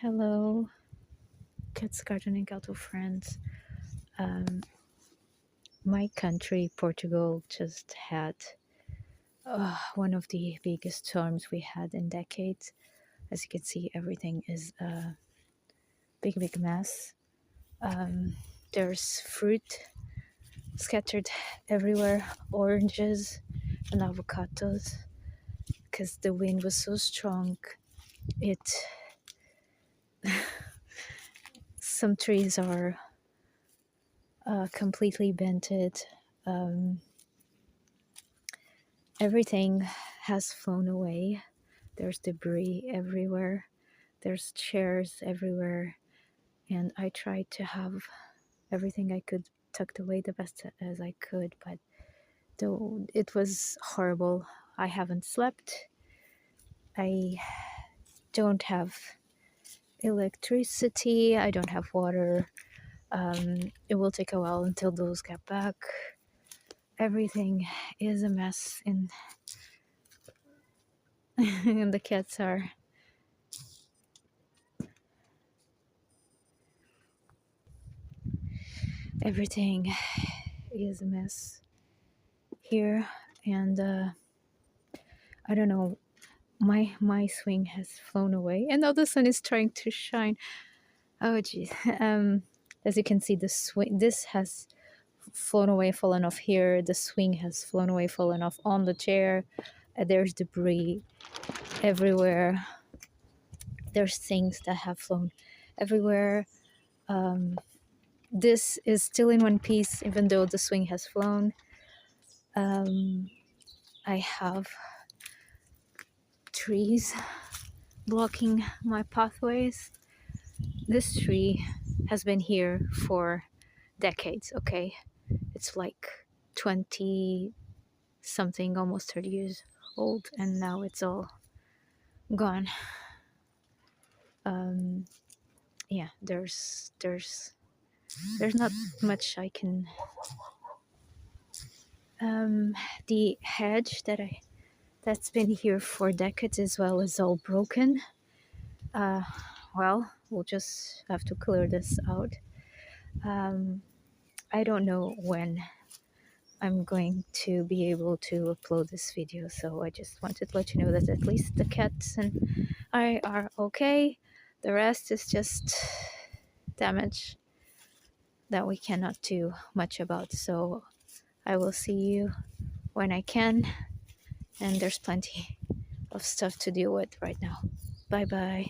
Hello, CatsGarden&Kettle friends. Um, my country, Portugal, just had one of the biggest storms we had in decades. As you can see, everything is a big mess. There's fruit scattered everywhere, oranges and avocados, because the wind was so strong. It some trees are completely bented. Um, Everything has flown away. There's debris everywhere. There's chairs everywhere. And I tried to have everything I could tucked away the best as I could, but though it was horrible. I haven't slept. I don't have electricity. I don't have water. It will take a while until those get back. Everything is a mess, and and the cats are everything is a mess here. And I don't know, my swing has flown away, and now the sun is trying to shine. Oh geez. As you can see, the swing, this has flown away, fallen off here. The swing has flown away, fallen off on the chair. There's debris everywhere. There's things that have flown everywhere. This is still in one piece, even though the swing has flown. I have trees blocking my pathways. This tree has been here for decades, okay? It's like 20 something, almost 30 years old, and now it's all gone. Yeah, there's not much I can. The hedge that's been here for decades as well is all broken. Well, we'll just have to clear this out. I don't know when I'm going to be able to upload this video, so I just wanted to let you know that at least the cats and I are okay. The rest is just damage that we cannot do much about. So I will see you when I can, and there's plenty of stuff to deal with right now. Bye bye.